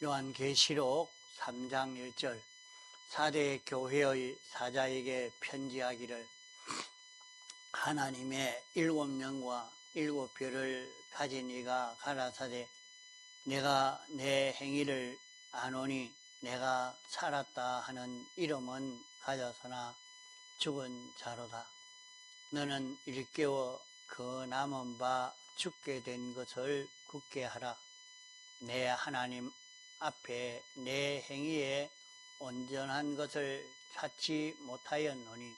요한계시록 3장 1절 사대 교회의 사자에게 편지하기를 하나님의 7명과 7별을 가진 이가 가라사대 내가 내 행위를 아노니 내가 살았다 하는 이름은 가졌으나 죽은 자로다. 너는 일깨워 그 남은 바 죽게 된 것을 굳게 하라. 내 하나님 앞에 내 행위에 온전한 것을 찾지 못하였노니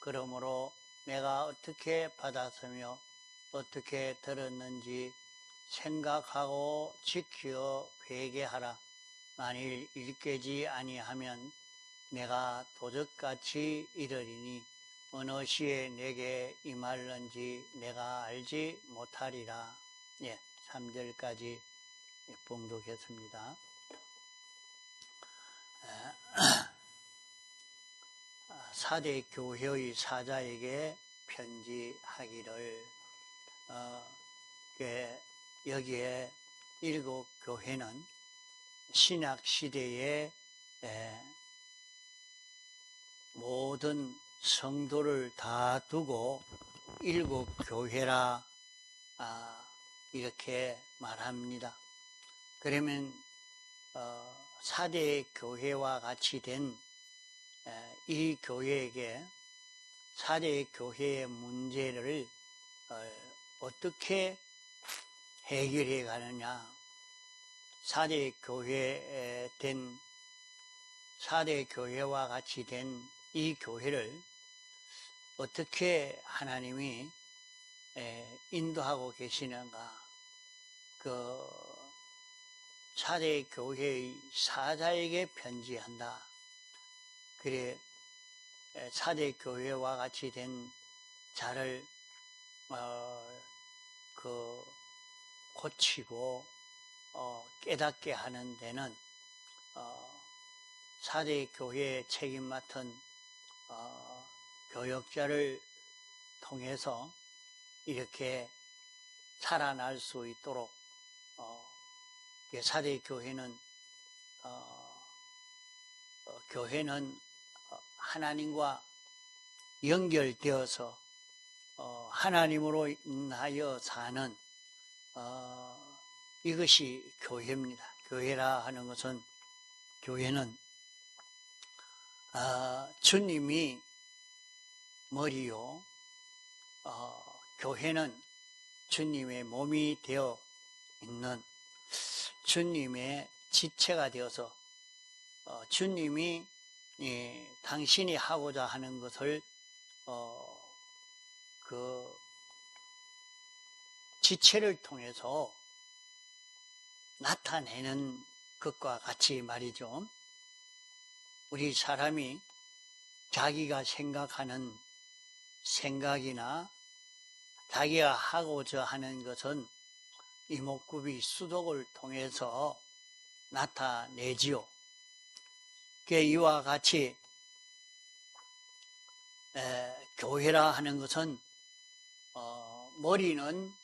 그러므로 내가 어떻게 받았으며 어떻게 들었는지 생각하고 지켜 회개하라. 만일 일깨지 아니하면 내가 도적같이 이르리니 어느 시에 내게 임할는지 내가 알지 못하리라. 3절까지 봉독했습니다. 사대 교회의 사자에게 편지하기를 여기에 7교회는 신약시대의 모든 성도를 다 두고 7교회라 이렇게 말합니다. 그러면 사대 교회와 같이 된 이 교회에게 사대 교회의 문제를 어떻게 해결해 가느냐, 사대 교회와 같이 된 이 교회를 어떻게 하나님이 인도하고 계시는가. 그 사대 교회의 사자에게 편지한다. 그래 사대 교회와 같이 된 자를 고치고 깨닫게 하는 데는 사대 교회에 책임 맡은 교역자를 통해서 이렇게 살아날 수 있도록 사대 교회는 하나님과 연결되어서 하나님으로 인하여 사는 이것이 교회입니다. 교회라 하는 것은 교회는 주님이 머리요, 교회는 주님의 몸이 되어 있는 주님의 지체가 되어서 주님이 당신이 하고자 하는 것을 그 지체를 통해서 나타내는 것과 같이 말이죠. 우리 사람이 자기가 생각하는 생각이나 자기가 하고자 하는 것은 이목구비 수독을 통해서 나타내지요. 이와 같이 교회라 하는 것은 머리는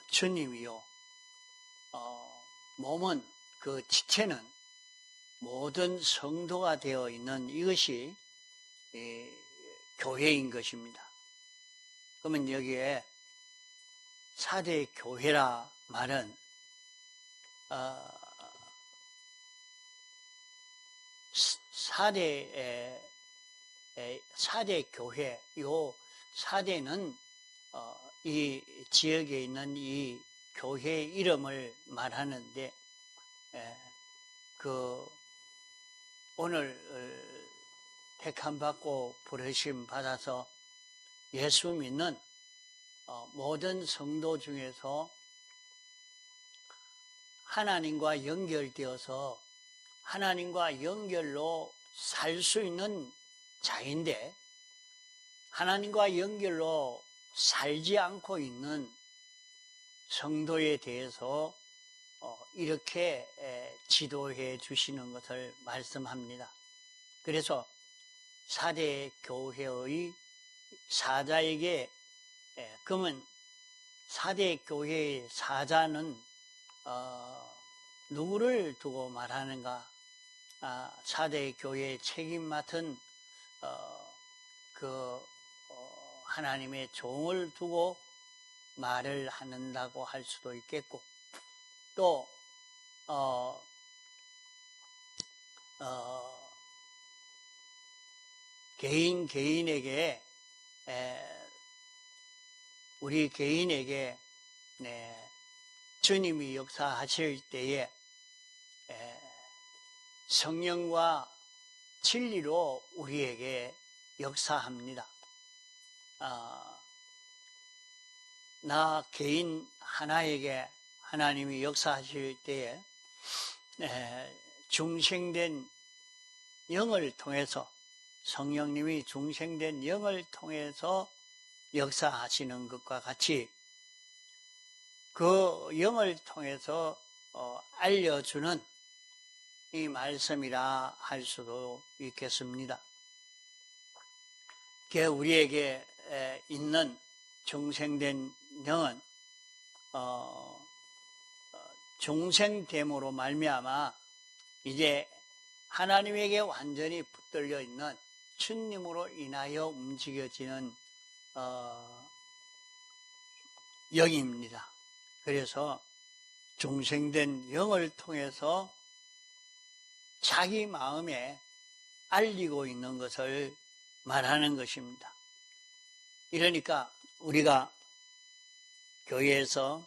주님이요, 몸은 그 지체는 모든 성도가 되어 있는 이것이 교회인 것입니다. 그러면 여기에 사대 교회라 말은 사대 교회, 요 사대는 이 지역에 있는 이 교회의 이름을 말하는데 오늘 택함받고 부르심 받아서 예수 믿는 모든 성도 중에서 하나님과 연결되어서 하나님과 연결로 살 수 있는 자인데 하나님과 연결로 살지 않고 있는 성도에 대해서 이렇게 지도해 주시는 것을 말씀합니다. 그래서 사대 교회의 사자에게 그러면 사대 교회의 사자는 누구를 두고 말하는가? 4대 교회의 책임 맡은 하나님의 종을 두고 말을 한다고 할 수도 있겠고, 또 개인에게 우리 개인에게 주님이 역사하실 때에 성령과 진리로 우리에게 역사합니다. 나 개인 하나에게 하나님이 역사하실 때에 중생된 영을 통해서, 성령님이 중생된 영을 통해서 역사하시는 것과 같이 그 영을 통해서 알려주는 이 말씀이라 할 수도 있겠습니다. 우리에게 있는 중생된 영은 중생됨으로 말미암아 이제 하나님에게 완전히 붙들려 있는 주님으로 인하여 움직여지는 영입니다. 그래서 중생된 영을 통해서 자기 마음에 알리고 있는 것을 말하는 것입니다. 이러니까 우리가 교회에서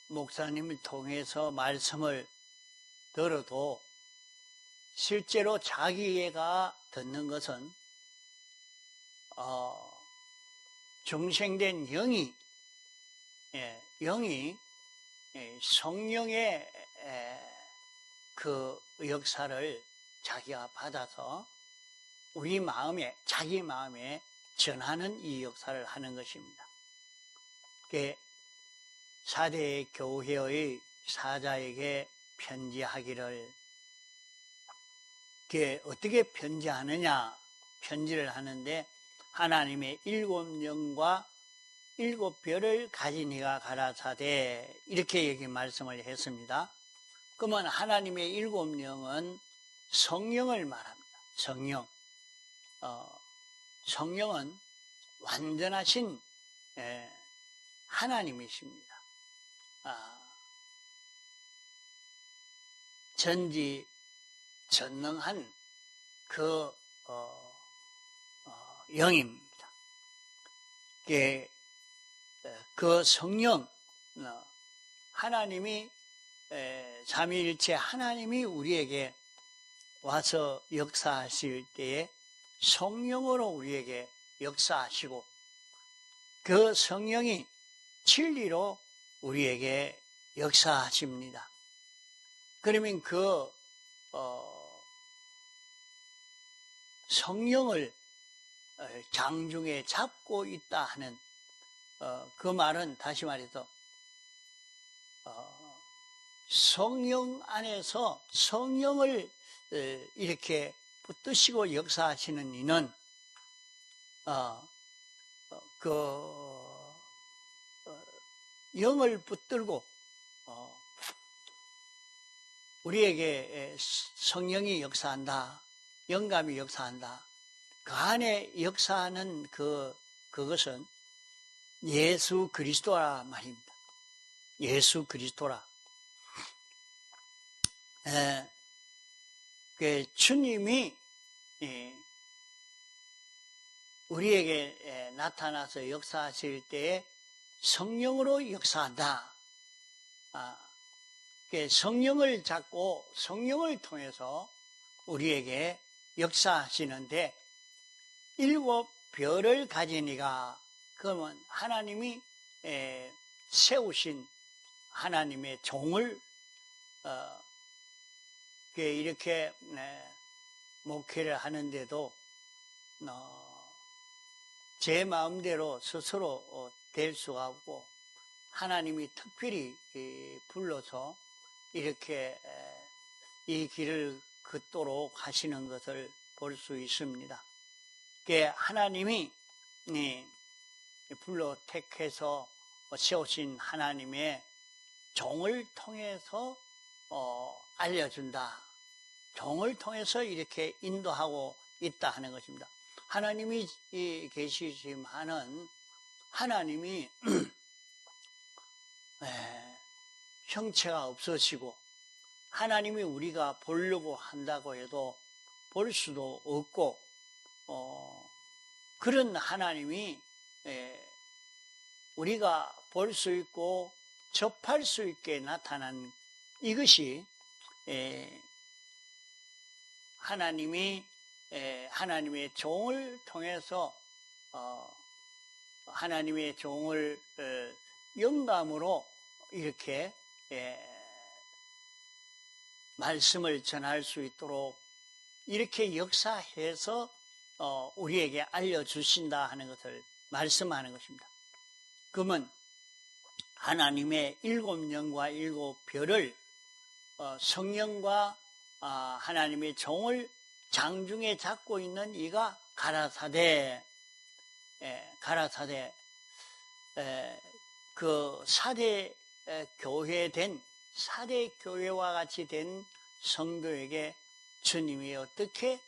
목사님을 통해서 말씀을 들어도 실제로 자기가 듣는 것은 중생된 영이 성령의 그 역사를 자기가 받아서 우리 마음에, 자기 마음에 전하는 이 역사를 하는 것입니다. 4대 교회의 사자에게 편지하기를, 어떻게 편지하느냐? 편지를 하는데 하나님의 7영과 7별을 가진 이가 가라사대, 이렇게 여기 말씀을 했습니다. 그러면 하나님의 7영은 성령을 말합니다. 성령. 성령은 완전하신 하나님이십니다. 전지전능한 그 영입니다. 그 성령, 하나님이 삼위일체 하나님이 우리에게 와서 역사하실 때에 성령으로 우리에게 역사하시고, 그 성령이 진리로 우리에게 역사하십니다. 그러면 그 성령을 장중에 잡고 있다 하는 그 말은, 다시 말해서 성령 안에서 성령을 이렇게 붙드시고 역사하시는 이는 영을 붙들고 우리에게 성령이 역사한다, 영감이 역사한다. 그 안에 역사하는 그것은 예수 그리스도라 말입니다. 예수 그리스도라. 주님이 우리에게 나타나서 역사하실 때에 성령으로 역사한다. 성령을 잡고 성령을 통해서 우리에게 역사하시는데, 7별을 가진 이가, 그러면 하나님이 세우신 하나님의 종을 이렇게 목회를 하는데도 제 마음대로 스스로 될 수가 없고, 하나님이 특별히 불러서 이렇게 이 길을 걷도록 하시는 것을 볼 수 있습니다. 하나님이 불러 택해서 세우신 하나님의 종을 통해서 알려준다. 종을 통해서 이렇게 인도하고 있다 하는 것입니다. 하나님이 계시지만은 하나님이 형체가 없으시고 하나님이 우리가 보려고 한다고 해도 볼 수도 없고 그런 하나님이 우리가 볼 수 있고 접할 수 있게 나타난 이것이 하나님이 하나님의 종을 통해서 하나님의 종을 영감으로 이렇게 말씀을 전할 수 있도록 이렇게 역사해서 우리에게 알려주신다 하는 것을 말씀하는 것입니다. 그러면 하나님의 7영과 7별을 성령과 하나님의 종을 장중에 잡고 있는 이가 가라사대 그 사대 교회와 같이 된 성도에게 주님이 어떻게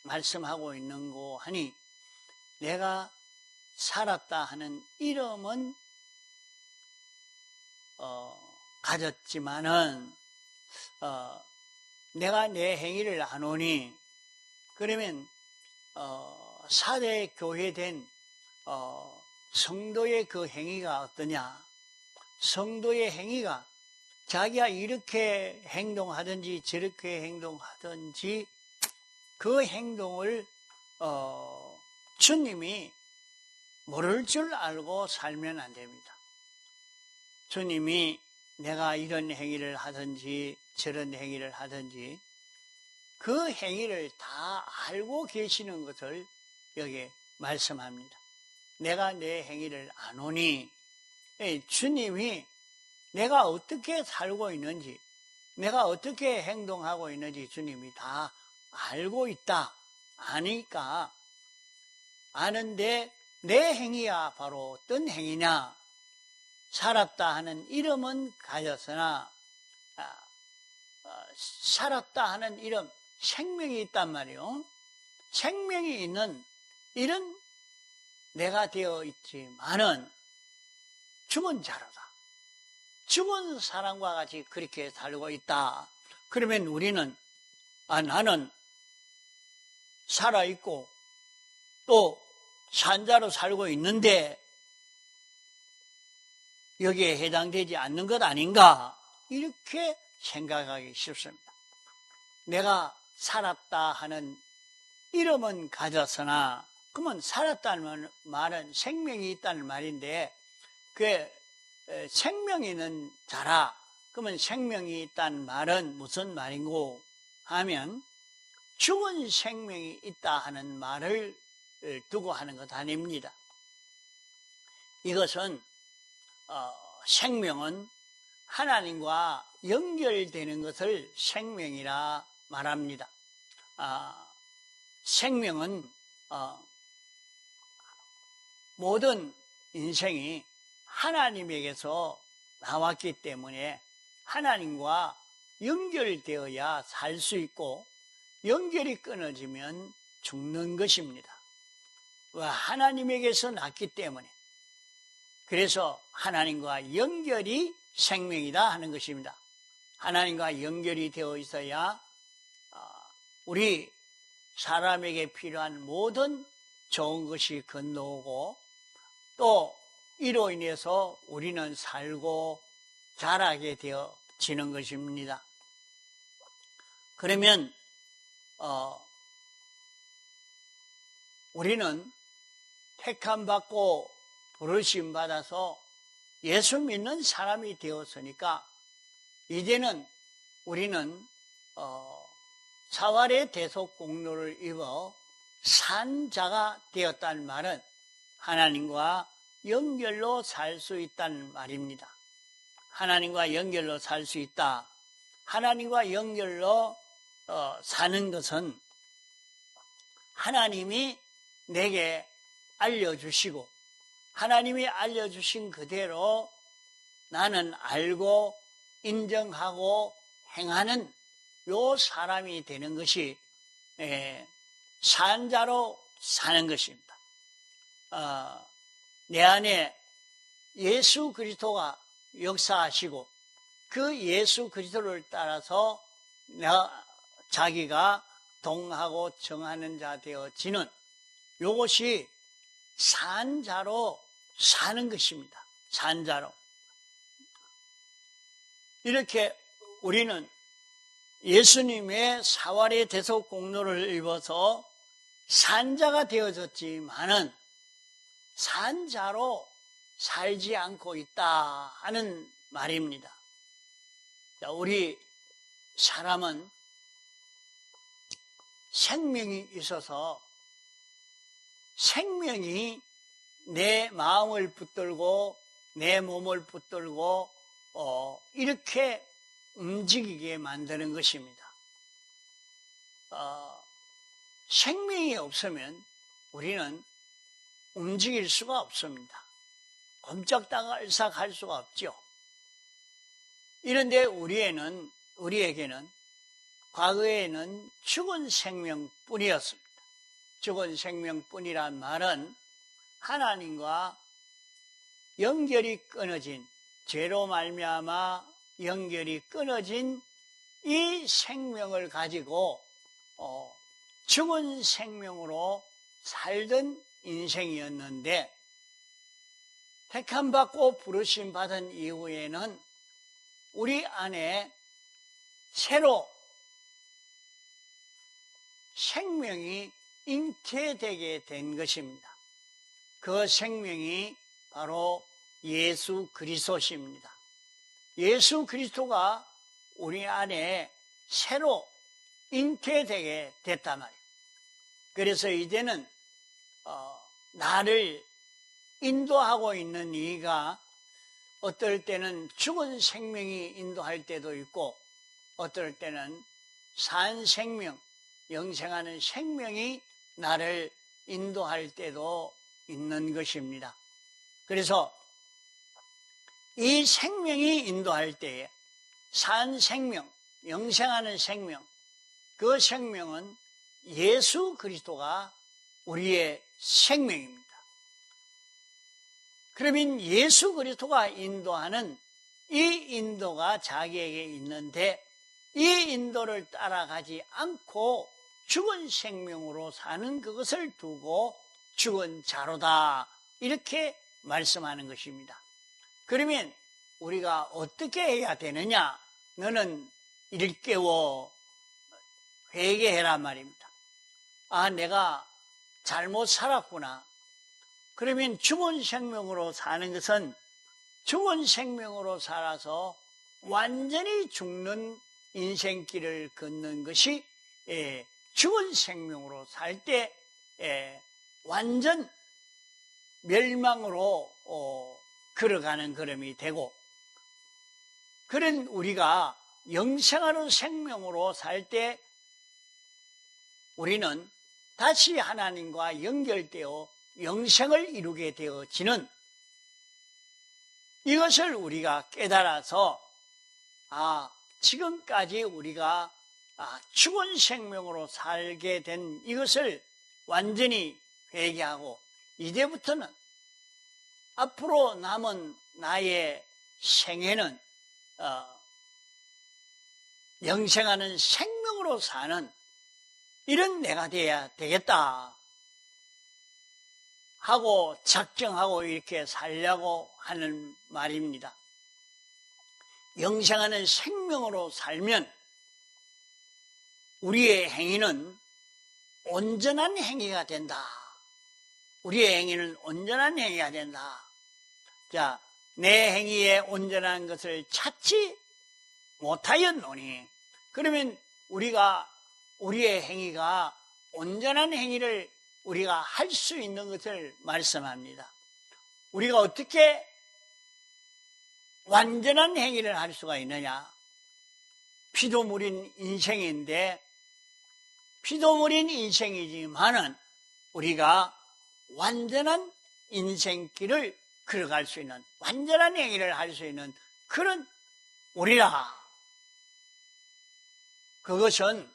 말씀하고 있는고 하니 내가 살았다 하는 이름은 가졌지만은 내가 내 행위를 안 오니 그러면 사대 교회된 성도의 그 행위가 어떠냐? 성도의 행위가 자기가 이렇게 행동하든지 저렇게 행동하든지 그 행동을 주님이 모를 줄 알고 살면 안 됩니다. 주님이 내가 이런 행위를 하든지 저런 행위를 하든지 그 행위를 다 알고 계시는 것을 여기 말씀합니다. 내가 내 행위를 아노니 주님이 내가 어떻게 살고 있는지 내가 어떻게 행동하고 있는지 주님이 다 알고 있다. 아니까 아는데 내 행위가 바로 어떤 행위냐? 살았다 하는 이름은 가졌으나 살았다 하는 이름 생명이 있단 말이요. 생명이 있는 이런 내가 되어 있지만은 죽은 자로다. 죽은 사람과 같이 그렇게 살고 있다. 그러면 우리는 나는 살아있고 또 산자로 살고 있는데 여기에 해당되지 않는 것 아닌가? 이렇게 생각하기 쉽습니다. 내가 살았다 하는 이름은 가졌으나 그러면 살았다는 말은 생명이 있다는 말인데 그 생명이 있는 자라 그러면 생명이 있다는 말은 무슨 말인고 하면 죽은 생명이 있다 하는 말을 두고 하는 것 아닙니다. 이것은 생명은 하나님과 연결되는 것을 생명이라 말합니다. 생명은 모든 인생이 하나님에게서 나왔기 때문에 하나님과 연결되어야 살 수 있고 연결이 끊어지면 죽는 것입니다. 하나님에게서 났기 때문에 그래서 하나님과 연결이 생명이다 하는 것입니다. 하나님과 연결이 되어 있어야 우리 사람에게 필요한 모든 좋은 것이 건너오고 또 이로 인해서 우리는 살고 자라게 되어지는 것입니다. 그러면 우리는 택함받고 부르심 받아서 예수 믿는 사람이 되었으니까 이제는 우리는 사활의 대속 공로를 입어 산 자가 되었다는 말은 하나님과 연결로 살 수 있다는 말입니다. 하나님과 연결로 살 수 있다. 하나님과 연결로 사는 것은 하나님이 내게 알려주시고 하나님이 알려주신 그대로 나는 알고 인정하고 행하는 요 사람이 되는 것이 산자로 사는 것입니다. 내 안에 예수 그리스도가 역사하시고 그 예수 그리스도를 따라서 자기가 동하고 정하는 자 되어지는 요것이 산자로 사는 것입니다. 산자로. 이렇게 우리는 예수님의 사활의 대속 공로를 입어서 산자가 되어졌지만은 산자로 살지 않고 있다 하는 말입니다. 우리 사람은 생명이 있어서 생명이 내 마음을 붙들고 내 몸을 붙들고 이렇게 움직이게 만드는 것입니다. 생명이 없으면 우리는 움직일 수가 없습니다. 꼼짝달싹 할 수가 없죠. 이런데 우리에게는 과거에는 죽은 생명뿐이었습니다. 죽은 생명뿐이란 말은 하나님과 연결이 끊어진, 죄로 말미암아 연결이 끊어진 이 생명을 가지고 죽은 생명으로 살던 인생이었는데, 택함받고 부르심 받은 이후에는 우리 안에 새로 생명이 잉태되게 된 것입니다. 그 생명이 바로 예수 그리스도십니다. 예수 그리스도가 우리 안에 새로 잉태되게 됐단 말이에요. 그래서 이제는 나를 인도하고 있는 이가 어떨 때는 죽은 생명이 인도할 때도 있고 어떨 때는 산 생명, 영생하는 생명이 나를 인도할 때도 있는 것입니다. 그래서 이 생명이 인도할 때에 산 생명, 영생하는 생명, 그 생명은 예수 그리스도가 우리의 생명입니다. 그러면 예수 그리스도가 인도하는 이 인도가 자기에게 있는데 이 인도를 따라가지 않고 죽은 생명으로 사는 그것을 두고 죽은 자로다 이렇게 말씀하는 것입니다. 그러면 우리가 어떻게 해야 되느냐? 너는 일깨워 회개해란 말입니다. 아, 내가 잘못 살았구나. 그러면 죽은 생명으로 사는 것은 죽은 생명으로 살아서 완전히 죽는 인생길을 걷는 것이 죽은 생명으로 살 때 완전 멸망으로 걸어가는 걸음이 되고, 그런 우리가 영생하는 생명으로 살 때 우리는 다시 하나님과 연결되어 영생을 이루게 되어지는 이것을 우리가 깨달아서 지금까지 우리가 죽은 생명으로 살게 된 이것을 완전히 회개하고 이제부터는 앞으로 남은 나의 생애는 영생하는 생명으로 사는 이런 내가 돼야 되겠다 하고 작정하고 이렇게 살려고 하는 말입니다. 영생하는 생명으로 살면 우리의 행위는 온전한 행위가 된다. 우리의 행위는 온전한 행위가 된다. 자, 내 행위에 온전한 것을 찾지 못하였노니, 그러면 우리의 행위가 온전한 행위를 우리가 할 수 있는 것을 말씀합니다. 우리가 어떻게 완전한 행위를 할 수가 있느냐? 피조물인 인생인데, 피조물인 인생이지만은 우리가 완전한 인생길을 걸어갈 수 있는, 완전한 행위를 할 수 있는 그런 우리라. 그것은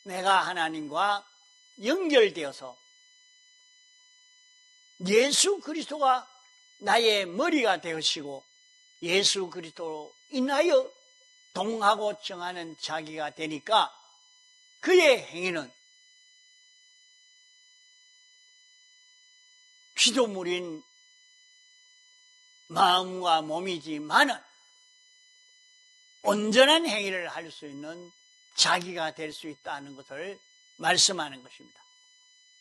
내가 하나님과 연결되어서 예수 그리스도가 나의 머리가 되으시고 예수 그리스도로 인하여 동하고 정하는 자기가 되니까 그의 행위는 피조물인 마음과 몸이지만은 온전한 행위를 할 수 있는 자기가 될 수 있다는 것을 말씀하는 것입니다.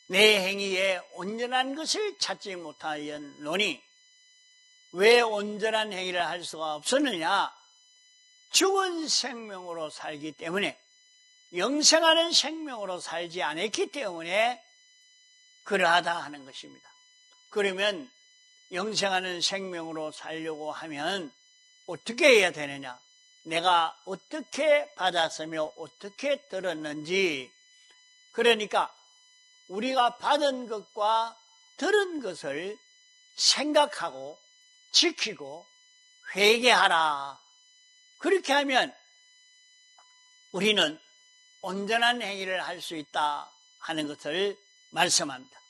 내 행위에 온전한 것을 찾지 못하였노니 왜 온전한 행위를 할 수가 없었느냐? 죽은 생명으로 살기 때문에, 영생하는 생명으로 살지 않았기 때문에 그러하다 하는 것입니다. 그러면 영생하는 생명으로 살려고 하면 어떻게 해야 되느냐? 내가 어떻게 받았으며 어떻게 들었는지, 그러니까 우리가 받은 것과 들은 것을 생각하고 지키고 회개하라. 그렇게 하면 우리는 온전한 행위를 할 수 있다 하는 것을 말씀합니다.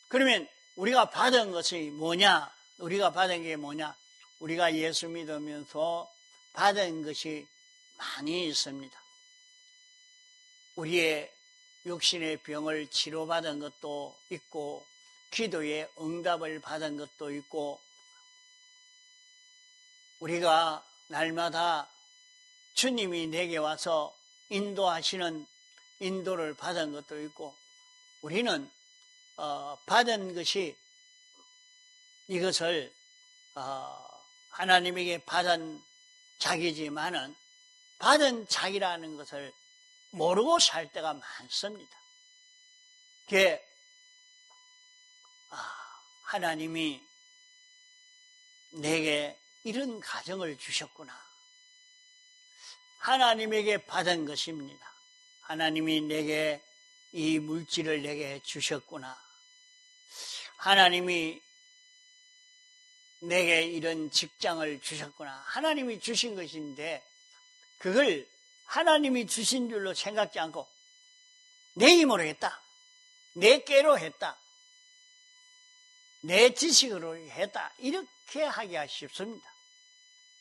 그러면 우리가 받은 것이 뭐냐? 우리가 받은 게 뭐냐? 우리가 예수 믿으면서 받은 것이 많이 있습니다. 우리의 육신의 병을 치료받은 것도 있고, 기도에 응답을 받은 것도 있고, 우리가 날마다 주님이 내게 와서 인도하시는 인도를 받은 것도 있고, 우리는 받은 것이 이것을 하나님에게 받은 자기지만은 받은 자기라는 것을 모르고 살 때가 많습니다. 그게 하나님이 내게 이런 가정을 주셨구나. 하나님에게 받은 것입니다. 하나님이 내게 이 물질을 내게 주셨구나. 하나님이 내게 이런 직장을 주셨구나. 하나님이 주신 것인데 그걸 하나님이 주신 줄로 생각지 않고 내 힘으로 했다, 내 깨로 했다, 내 지식으로 했다, 이렇게 하기가 쉽습니다.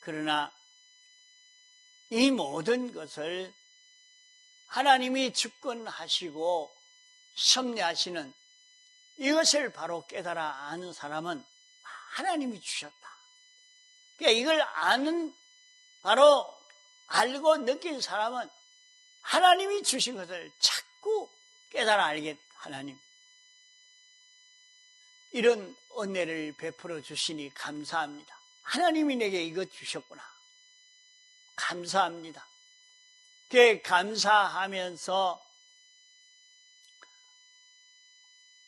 그러나 이 모든 것을 하나님이 주권하시고 섭리하시는 이것을 바로 깨달아 아는 사람은 하나님이 주셨다. 그러니까 이걸 아는, 바로 알고 느낀 사람은 하나님이 주신 것을 자꾸 깨달아 알게, 하나님 이런 은혜를 베풀어 주시니 감사합니다. 하나님이 내게 이것 주셨구나. 감사합니다. 그 감사하면서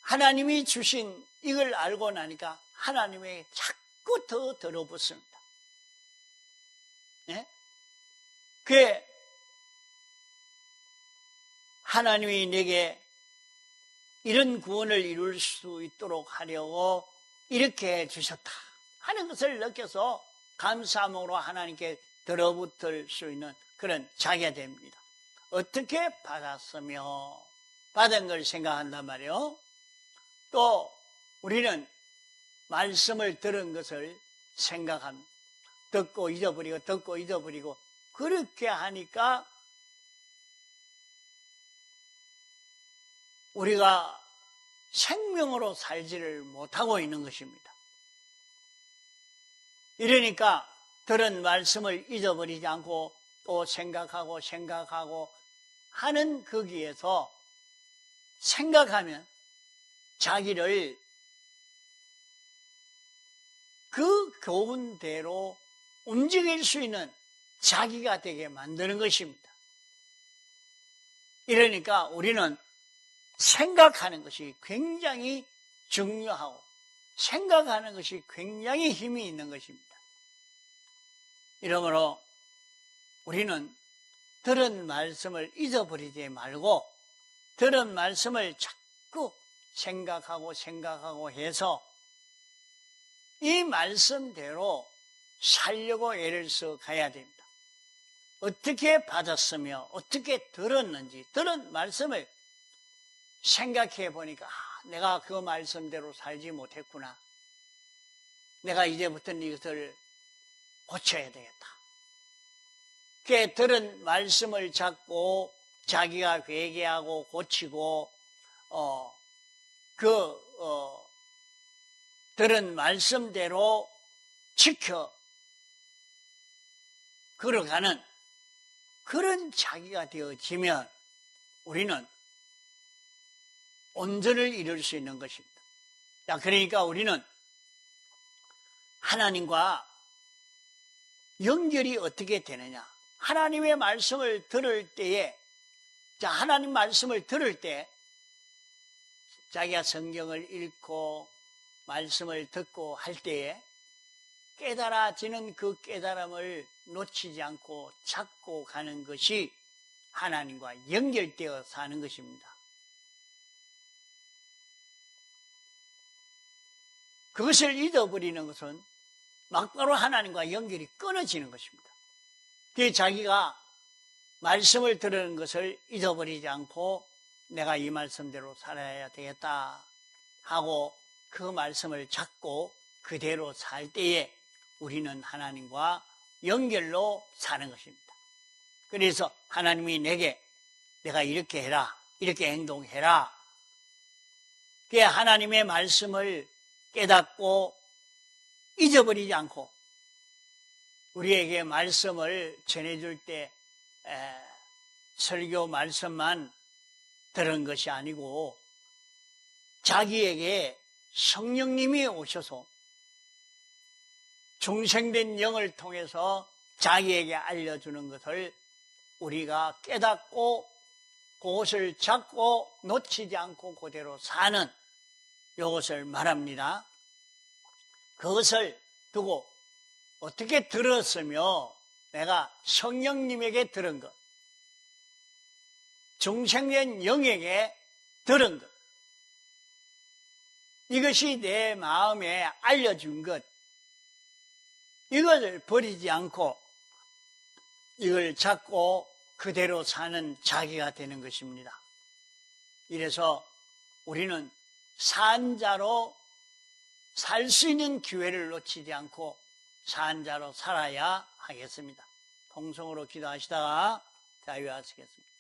하나님이 주신 이걸 알고 나니까 하나님에게 자꾸 더 들어붙습니다. 네? 그 하나님이 내게 이런 구원을 이룰 수 있도록 하려고 이렇게 해주셨다 하는 것을 느껴서 감사함으로 하나님께 들어붙을 수 있는 그런 자기가 됩니다. 어떻게 받았으며 받은 걸 생각한단 말이에요. 또 우리는 말씀을 들은 것을 생각합니다. 듣고 잊어버리고 듣고 잊어버리고 그렇게 하니까 우리가 생명으로 살지를 못하고 있는 것입니다. 이러니까 들은 말씀을 잊어버리지 않고 또 생각하고 하는 거기에서 생각하면 자기를 그 교훈대로 움직일 수 있는 자기가 되게 만드는 것입니다. 이러니까 우리는 생각하는 것이 굉장히 중요하고 생각하는 것이 굉장히 힘이 있는 것입니다. 이러므로 우리는 들은 말씀을 잊어버리지 말고 들은 말씀을 자꾸 생각하고 해서 이 말씀대로 살려고 애를 써 가야 됩니다. 어떻게 받았으며 어떻게 들었는지, 들은 말씀을 생각해 보니까 내가 그 말씀대로 살지 못했구나. 내가 이제부터는 이것을 고쳐야 되겠다. 그 들은 말씀을 잡고 자기가 회개하고 고치고 들은 말씀대로 지켜 걸어가는 그런 자기가 되어지면 우리는 온전을 이룰 수 있는 것입니다. 자, 그러니까 우리는 하나님과 연결이 어떻게 되느냐? 하나님의 말씀을 들을 때에, 자, 하나님 말씀을 들을 때 자기가 성경을 읽고 말씀을 듣고 할 때에 깨달아지는 그 깨달음을 놓치지 않고 찾고 가는 것이 하나님과 연결되어 사는 것입니다. 그것을 잊어버리는 것은 막바로 하나님과 연결이 끊어지는 것입니다. 그게 자기가 말씀을 들은 것을 잊어버리지 않고 내가 이 말씀대로 살아야 되겠다 하고 그 말씀을 잡고 그대로 살 때에 우리는 하나님과 연결로 사는 것입니다. 그래서 하나님이 내게 내가 이렇게 해라, 이렇게 행동해라. 그게 하나님의 말씀을 깨닫고 잊어버리지 않고 우리에게 말씀을 전해줄 때 설교 말씀만 들은 것이 아니고 자기에게 성령님이 오셔서 중생된 영을 통해서 자기에게 알려주는 것을 우리가 깨닫고 그것을 잡고 놓치지 않고 그대로 사는 이것을 말합니다. 그것을 두고 어떻게 들었으며 내가 성령님에게 들은 것, 중생된 영에게 들은 것, 이것이 내 마음에 알려준 것, 이것을 버리지 않고 이걸 잡고 그대로 사는 자기가 되는 것입니다. 이래서 우리는 산자로 살 수 있는 기회를 놓치지 않고 산자로 살아야 하겠습니다. 통성으로 기도하시다가 자유하시겠습니다.